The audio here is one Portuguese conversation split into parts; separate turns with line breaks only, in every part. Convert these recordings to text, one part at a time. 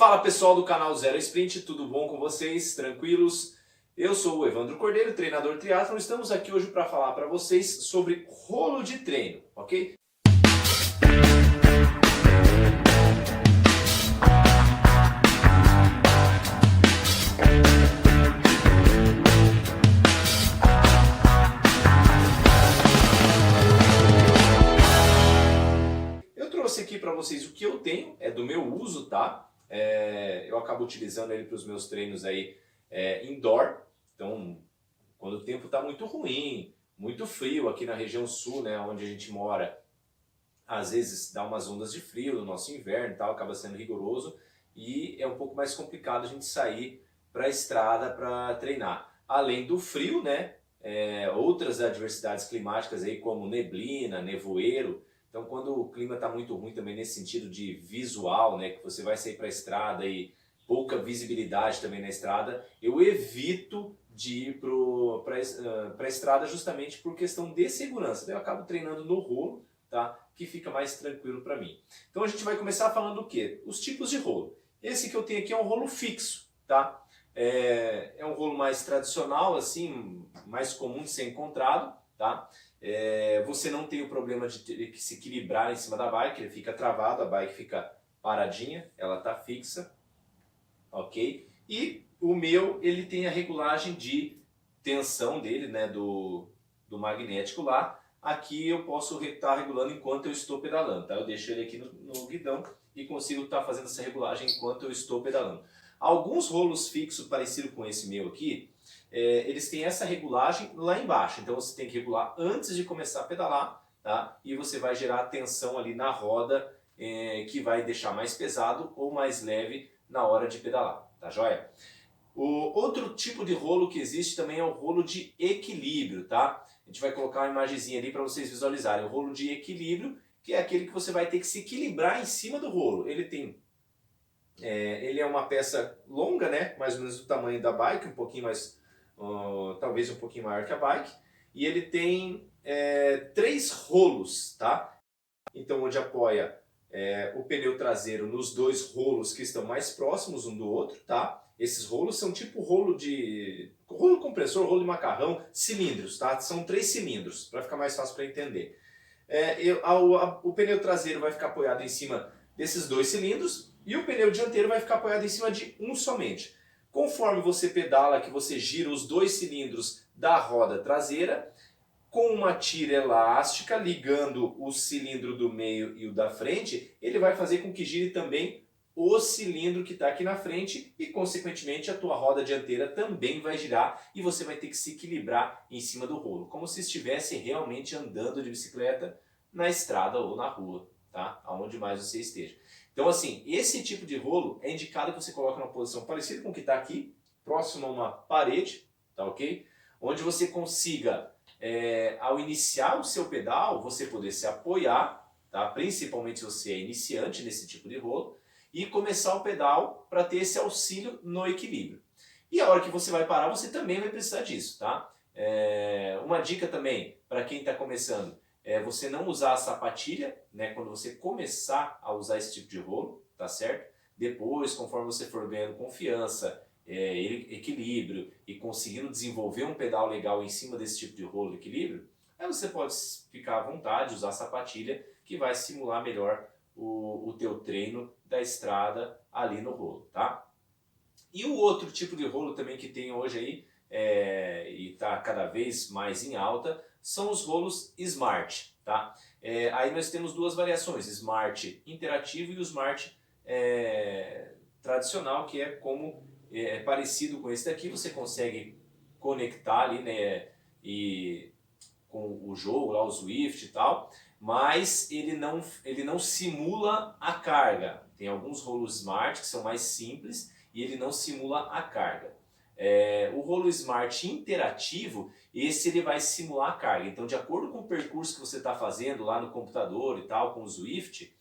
Fala pessoal do canal Zero Sprint, tudo bom com vocês? Tranquilos? Eu sou o Evandro Cordeiro, treinador triatlon. Estamos aqui hoje para falar para vocês sobre rolo de treino, ok? Eu trouxe aqui para vocês o que eu tenho, é do meu uso, tá? Eu acabo utilizando ele para os meus treinos aí indoor. Então, quando o tempo está muito ruim, muito frio aqui na região sul, né, onde a gente mora, às vezes dá umas ondas de frio no nosso inverno e tal, acaba sendo rigoroso e é um pouco mais complicado a gente sair para a estrada para treinar. Além do frio, né, outras adversidades climáticas aí como neblina, nevoeiro. Então, quando o clima está muito ruim também nesse sentido de visual, né, que você vai sair para a estrada e pouca visibilidade também na estrada, eu evito de ir para a estrada justamente por questão de segurança. Daí eu acabo treinando no rolo, tá, que fica mais tranquilo para mim. Então a gente vai começar falando o quê? Os tipos de rolo. Esse que eu tenho aqui é um rolo fixo, tá? É um rolo mais tradicional, assim, mais comum de ser encontrado, tá? Você não tem o problema de ter que se equilibrar em cima da bike, ele fica travado, a bike fica paradinha, ela está fixa, ok? E o meu, ele tem a regulagem de tensão dele, né, do magnético lá. Aqui eu posso estar regulando enquanto eu estou pedalando, tá? Eu deixo ele aqui no guidão e consigo estar fazendo essa regulagem enquanto eu estou pedalando. Alguns rolos fixos parecidos com esse meu aqui, eles têm essa regulagem lá embaixo. Então você tem que regular antes de começar a pedalar, tá? E você vai gerar tensão ali na roda, que vai deixar mais pesado ou mais leve na hora de pedalar, tá joia? O outro tipo de rolo que existe também é o rolo de equilíbrio, tá? A gente vai colocar uma imagenzinha ali para vocês visualizarem. O rolo de equilíbrio, que é aquele que você vai ter que se equilibrar em cima do rolo. Ele é uma peça longa, né? Mais ou menos do tamanho da bike, um pouquinho mais, talvez um pouquinho maior que a bike. E ele tem 3 rolos, tá? Então, onde apoia o pneu traseiro nos 2 rolos que estão mais próximos um do outro, tá? Esses rolos são tipo rolo compressor, rolo de macarrão, cilindros, tá? São 3 cilindros, para ficar mais fácil para entender. O pneu traseiro vai ficar apoiado em cima desses 2 cilindros e o pneu dianteiro vai ficar apoiado em cima de um somente. Conforme você pedala, que você gira os 2 cilindros da roda traseira, com uma tira elástica ligando o cilindro do meio e o da frente, ele vai fazer com que gire também o cilindro que está aqui na frente e, consequentemente, a tua roda dianteira também vai girar e você vai ter que se equilibrar em cima do rolo, como se estivesse realmente andando de bicicleta na estrada ou na rua, tá? Aonde mais você esteja. Então, assim, esse tipo de rolo é indicado que você coloque numa posição parecida com o que está aqui, próximo a uma parede, tá ok? Onde você consiga, ao iniciar o seu pedal, você poder se apoiar, tá? Principalmente se você é iniciante nesse tipo de rolo, e começar o pedal para ter esse auxílio no equilíbrio. E a hora que você vai parar, você também vai precisar disso, tá? Uma dica também para quem está começando é você não usar a sapatilha, né, quando você começar a usar esse tipo de rolo, tá certo? Depois, conforme você for ganhando confiança, equilíbrio e conseguindo desenvolver um pedal legal em cima desse tipo de rolo de equilíbrio, aí você pode ficar à vontade, usar a sapatilha, que vai simular melhor o teu treino da estrada ali no rolo, tá? E o outro tipo de rolo também que tem hoje aí, e está cada vez mais em alta, são os rolos Smart, tá? Aí nós temos 2 variações, Smart interativo e o Smart tradicional, que é como parecido com esse daqui, você consegue conectar ali, né, e com o jogo lá, o Zwift e tal, mas ele não simula a carga. Tem alguns rolos Smart que são mais simples e ele não simula a carga. O rolo Smart interativo, esse ele vai simular a carga. Então, de acordo com o percurso que você está fazendo lá no computador e tal, com o Zwift,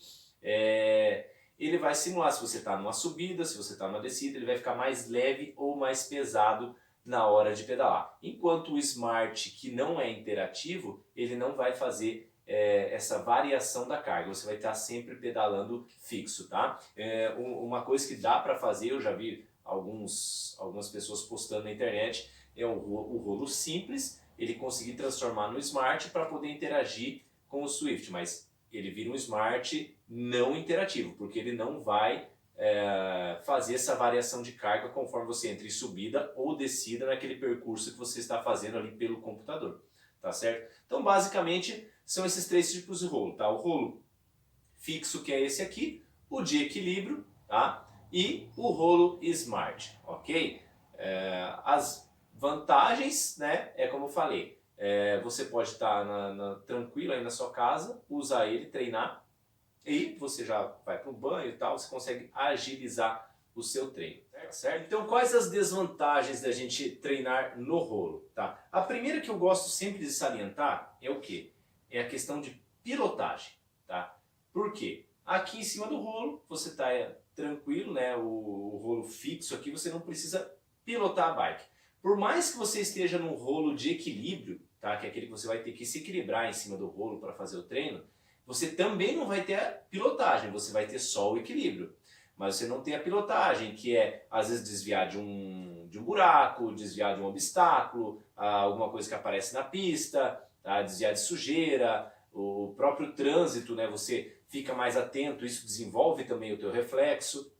ele vai simular se você está numa subida, se você está numa descida, ele vai ficar mais leve ou mais pesado na hora de pedalar. Enquanto o Smart, que não é interativo, ele não vai fazer essa variação da carga, você vai estar sempre pedalando fixo, tá? Uma coisa que dá para fazer, eu já vi algumas pessoas postando na internet, é o rolo simples, ele conseguir transformar no Smart para poder interagir com o Swift, mas ele vira um Smart não interativo, porque ele não vai fazer essa variação de carga conforme você entra em subida ou descida naquele percurso que você está fazendo ali pelo computador, tá certo? Então basicamente são esses três tipos de rolo, tá? O rolo fixo, que é esse aqui, o de equilíbrio, tá? E o rolo Smart, ok? As vantagens, né, é como eu falei, você pode estar tranquilo aí na sua casa, usar ele, treinar, e você já vai para o banho e tal, você consegue agilizar o seu treino, tá certo? Então quais as desvantagens da gente treinar no rolo, tá? A primeira que eu gosto sempre de salientar é o quê? É a questão de pilotagem, tá? Por quê? Aqui em cima do rolo você está tranquilo, né? O rolo fixo aqui, você não precisa pilotar a bike. Por mais que você esteja num rolo de equilíbrio, tá? Que é aquele que você vai ter que se equilibrar em cima do rolo para fazer o treino, você também não vai ter a pilotagem, você vai ter só o equilíbrio. Mas você não tem a pilotagem, que é às vezes desviar de um buraco, desviar de um obstáculo, alguma coisa que aparece na pista, tá? Desviar de sujeira, o próprio trânsito, né? Você fica mais atento, isso desenvolve também o teu reflexo.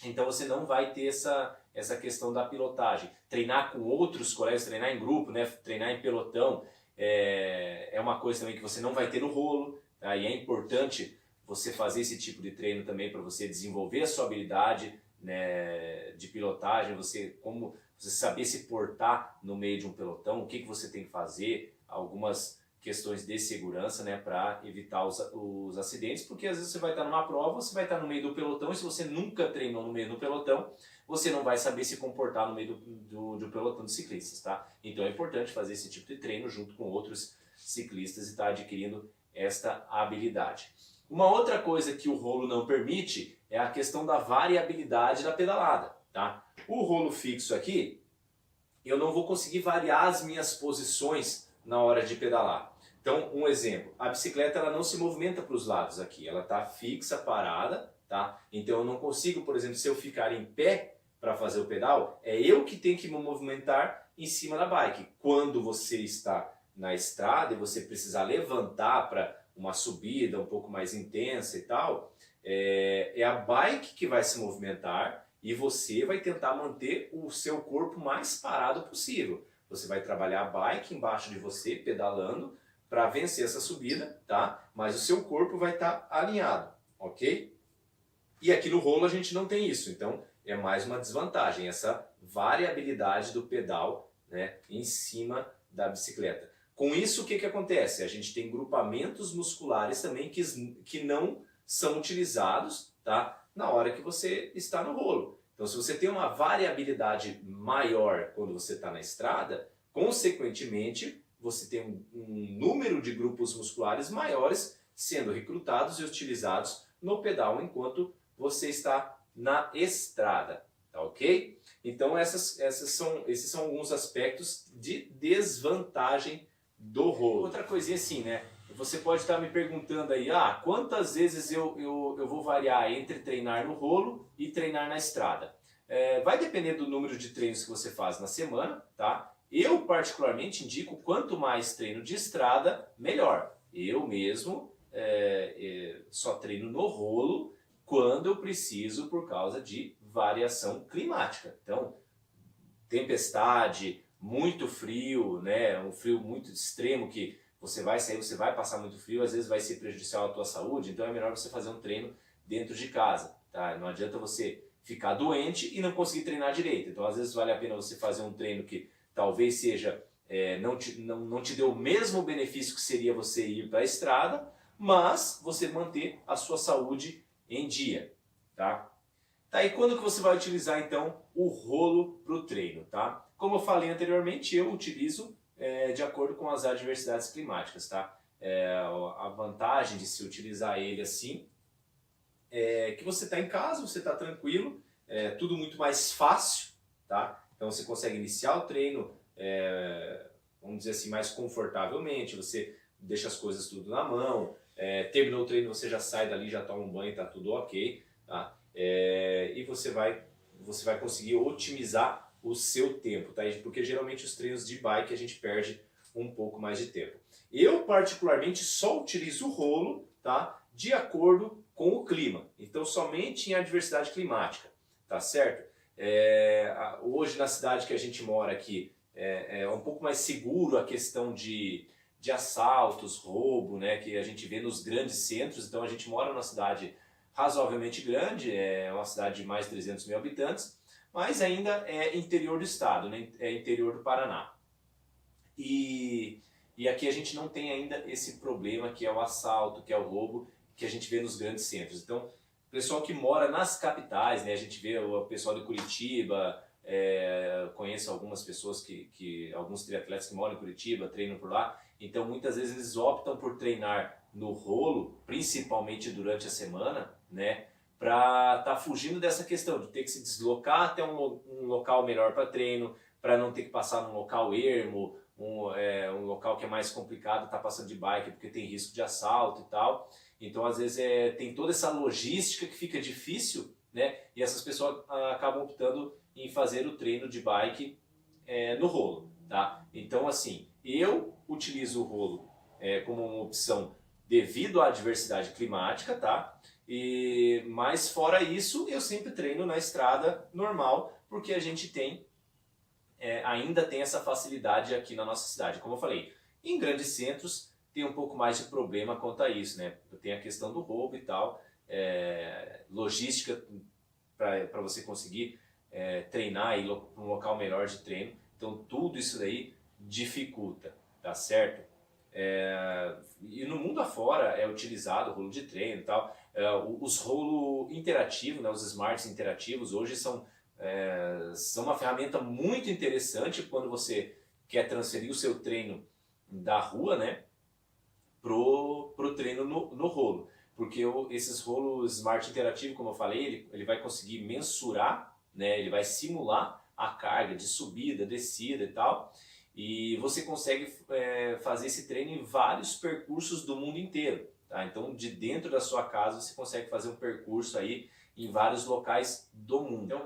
Então você não vai ter essa questão da pilotagem. Treinar com outros colegas, treinar em grupo, né? Treinar em pelotão, é uma coisa também que você não vai ter no rolo. Tá? E é importante você fazer esse tipo de treino também para você desenvolver a sua habilidade, né, de pilotagem, como você saber se portar no meio de um pelotão, o que você tem que fazer, algumas questões de segurança, né, para evitar os acidentes, porque às vezes você vai estar numa prova, você vai estar no meio do pelotão, e se você nunca treinou no meio do pelotão, você não vai saber se comportar no meio do pelotão de ciclistas, tá? Então é importante fazer esse tipo de treino junto com outros ciclistas e estar adquirindo esta habilidade. Uma outra coisa que o rolo não permite é a questão da variabilidade da pedalada, tá? O rolo fixo aqui, eu não vou conseguir variar as minhas posições na hora de pedalar. Então, um exemplo, a bicicleta ela não se movimenta para os lados aqui, ela está fixa, parada, tá? Então eu não consigo, por exemplo, se eu ficar em pé para fazer o pedal, é eu que tenho que me movimentar em cima da bike. Quando você está na estrada e você precisar levantar para uma subida um pouco mais intensa e tal, é a bike que vai se movimentar e você vai tentar manter o seu corpo mais parado possível. Você vai trabalhar a bike embaixo de você, pedalando, para vencer essa subida, tá? Mas o seu corpo vai estar alinhado, ok? E aqui no rolo a gente não tem isso, então é mais uma desvantagem, essa variabilidade do pedal, né, em cima da bicicleta. Com isso, o que acontece? A gente tem grupamentos musculares também que não são utilizados, tá, na hora que você está no rolo. Então, se você tem uma variabilidade maior quando você está na estrada, consequentemente, você tem um número de grupos musculares maiores sendo recrutados e utilizados no pedal enquanto você está na estrada, tá ok? Então, esses são alguns aspectos de desvantagem do rolo. Outra coisinha assim, né? Você pode estar me perguntando aí, quantas vezes eu vou variar entre treinar no rolo e treinar na estrada? Vai depender do número de treinos que você faz na semana, tá? Eu particularmente indico quanto mais treino de estrada, melhor. Eu mesmo só treino no rolo quando eu preciso por causa de variação climática. Então, tempestade, muito frio, né? Um frio muito extremo que você vai sair, você vai passar muito frio, às vezes vai ser prejudicial à tua saúde, então é melhor você fazer um treino dentro de casa, tá? Não adianta você ficar doente e não conseguir treinar direito. Então, às vezes vale a pena você fazer um treino que talvez seja, não te dê o mesmo benefício que seria você ir para a estrada, mas você manter a sua saúde em dia, tá? Tá, e quando que você vai utilizar então o rolo para o treino, tá? Como eu falei anteriormente, eu utilizo de acordo com as adversidades climáticas, tá? A vantagem de se utilizar ele assim é que você está em casa, você está tranquilo, tudo muito mais fácil, tá? Então você consegue iniciar o treino, vamos dizer assim, mais confortavelmente, você deixa as coisas tudo na mão, terminou o treino, você já sai dali, já toma um banho, tá tudo ok, tá? E você vai conseguir otimizar o seu tempo, tá? Porque geralmente os treinos de bike a gente perde um pouco mais de tempo. Eu particularmente só utilizo o rolo, tá? De acordo com o clima, então somente em adversidade climática, tá certo? Hoje na cidade que a gente mora aqui é um pouco mais seguro a questão de assaltos, roubo, né, que a gente vê nos grandes centros. Então a gente mora numa cidade razoavelmente grande, é uma cidade de mais de 300 mil habitantes, mas ainda é interior do estado, né, é interior do Paraná. E aqui a gente não tem ainda esse problema que é o assalto, que é o roubo, que a gente vê nos grandes centros. Então, o pessoal que mora nas capitais, né, a gente vê o pessoal de Curitiba, conheço algumas pessoas, alguns triatletas que moram em Curitiba, treinam por lá, então muitas vezes eles optam por treinar no rolo, principalmente durante a semana, né, para estar fugindo dessa questão de ter que se deslocar até um local melhor para treino, para não ter que passar num local ermo, um local que é mais complicado estar passando de bike porque tem risco de assalto e tal. Então às vezes tem toda essa logística que fica difícil, né, e essas pessoas acabam optando em fazer o treino de bike no rolo, tá? Então assim, eu utilizo o rolo como uma opção devido à adversidade climática, tá? Mas fora isso, eu sempre treino na estrada normal, porque a gente ainda tem essa facilidade aqui na nossa cidade. Como eu falei, em grandes centros tem um pouco mais de problema quanto a isso, né? Tem a questão do roubo e tal, logística para você conseguir treinar e ir para um local melhor de treino. Então tudo isso daí dificulta, tá certo? E no mundo afora é utilizado o rolo de treino e tal. Os rolos interativos, né, os smarts interativos, hoje são uma ferramenta muito interessante quando você quer transferir o seu treino da rua, né, pro treino no rolo. Porque esses rolos smart interativo, como eu falei, ele vai conseguir mensurar, né, ele vai simular a carga de subida, descida e tal. E você consegue fazer esse treino em vários percursos do mundo inteiro. Tá? Então, de dentro da sua casa, você consegue fazer um percurso aí em vários locais do mundo. Então,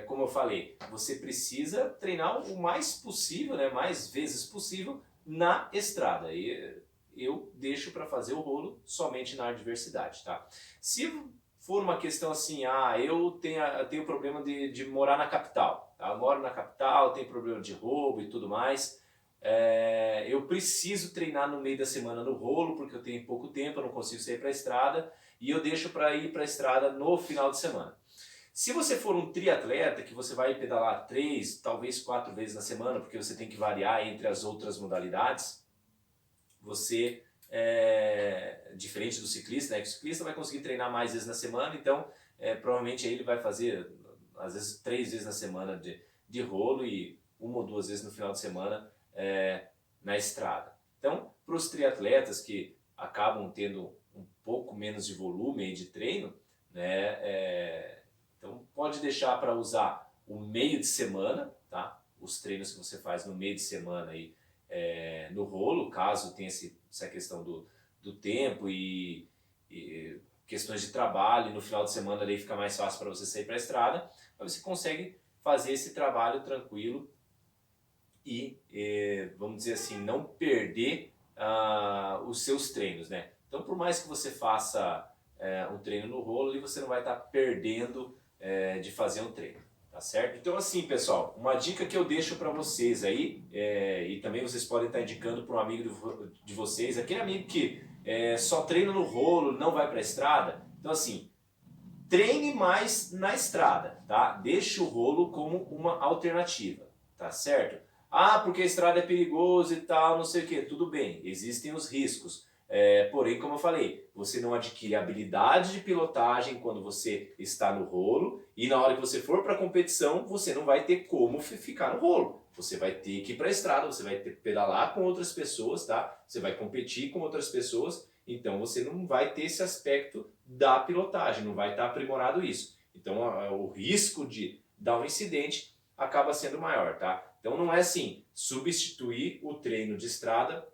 como eu falei, você precisa treinar o mais possível, né, mais vezes possível na estrada. E eu deixo para fazer o rolo somente na adversidade. Tá? Se for uma questão assim, eu tenho problema de morar na capital. Tá? Eu moro na capital, tenho problema de roubo e tudo mais. Eu preciso treinar no meio da semana no rolo, porque eu tenho pouco tempo, eu não consigo sair para a estrada, e eu deixo para ir para a estrada no final de semana. Se você for um triatleta, que você vai pedalar 3, talvez 4 vezes na semana, porque você tem que variar entre as outras modalidades, você, diferente do ciclista, né, que o ciclista vai conseguir treinar mais vezes na semana, então provavelmente aí ele vai fazer, às vezes, 3 vezes na semana de rolo e 1 ou 2 vezes no final de semana na estrada. Então, para os triatletas que acabam tendo um pouco menos de volume aí de treino, né, então pode deixar para usar o meio de semana, tá? Os treinos que você faz no meio de semana aí, no rolo, caso tenha essa questão do tempo e questões de trabalho, e no final de semana daí fica mais fácil para você sair para a estrada, mas você consegue fazer esse trabalho tranquilo e, vamos dizer assim, não perder os seus treinos, né? Então, por mais que você faça um treino no rolo, ali você não vai estar perdendo de fazer um treino, tá certo? Então, assim, pessoal, uma dica que eu deixo para vocês aí, e também vocês podem estar indicando para um amigo de vocês, aquele amigo que só treina no rolo, não vai para a estrada. Então, assim, treine mais na estrada, tá? Deixe o rolo como uma alternativa, tá certo? Porque a estrada é perigosa e tal, não sei o que. Tudo bem, existem os riscos. Porém, como eu falei, você não adquire habilidade de pilotagem quando você está no rolo, e na hora que você for para a competição, você não vai ter como ficar no rolo. Você vai ter que ir para a estrada, você vai ter que pedalar com outras pessoas, tá? Você vai competir com outras pessoas, então você não vai ter esse aspecto da pilotagem, não vai estar aprimorado isso. Então o risco de dar um incidente acaba sendo maior, tá? Então não é assim, substituir o treino de estrada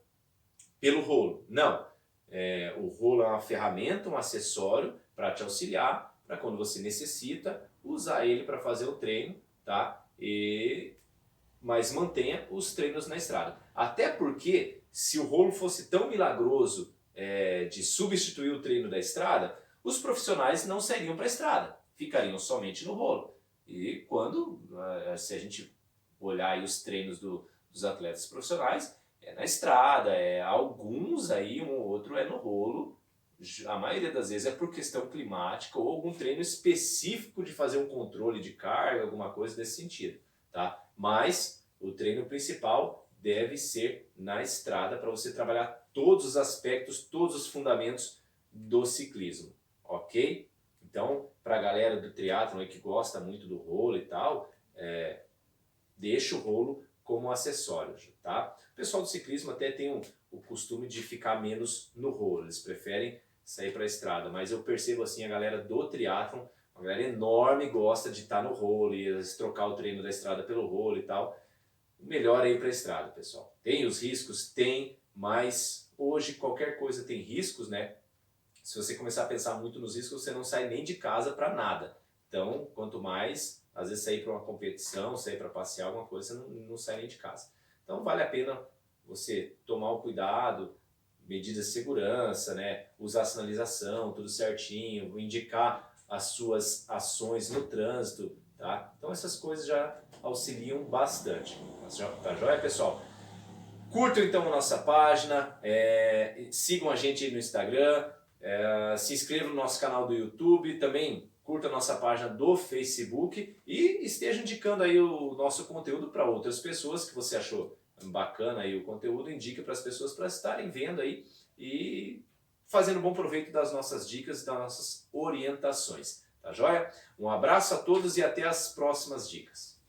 pelo rolo. Não. O rolo é uma ferramenta, um acessório para te auxiliar, para quando você necessita, usar ele para fazer o treino, tá? Mas mantenha os treinos na estrada. Até porque, se o rolo fosse tão milagroso de substituir o treino da estrada, os profissionais não sairiam para a estrada, ficariam somente no rolo. E se a gente olhar aí os treinos dos atletas profissionais, é na estrada, alguns aí, um ou outro é no rolo. A maioria das vezes é por questão climática ou algum treino específico de fazer um controle de carga, alguma coisa desse sentido, tá? Mas o treino principal deve ser na estrada para você trabalhar todos os aspectos, todos os fundamentos do ciclismo, ok? Então, para a galera do triatlon aí que gosta muito do rolo e tal, deixa o rolo como acessório, tá? O pessoal do ciclismo até tem o costume de ficar menos no rolo, eles preferem sair para a estrada, mas eu percebo assim a galera do triatlon, uma galera enorme gosta de estar no rolo e trocar o treino da estrada pelo rolo e tal. Melhor é ir para a estrada, pessoal. Tem os riscos? Tem, mas hoje qualquer coisa tem riscos, né? Se você começar a pensar muito nos riscos, você não sai nem de casa para nada. Então, quanto mais, às vezes sair para uma competição, sair para passear, alguma coisa, você não sai nem de casa. Então, vale a pena você tomar o cuidado, medidas de segurança, né? Usar sinalização, tudo certinho, indicar as suas ações no trânsito, tá? Então, essas coisas já auxiliam bastante. Tá joia, pessoal? Curtam então a nossa página, sigam a gente aí no Instagram, se inscrevam no nosso canal do YouTube, também curta a nossa página do Facebook e esteja indicando aí o nosso conteúdo para outras pessoas que você achou bacana aí o conteúdo, indique para as pessoas para estarem vendo aí e fazendo bom proveito das nossas dicas e das nossas orientações, tá joia? Um abraço a todos e até as próximas dicas.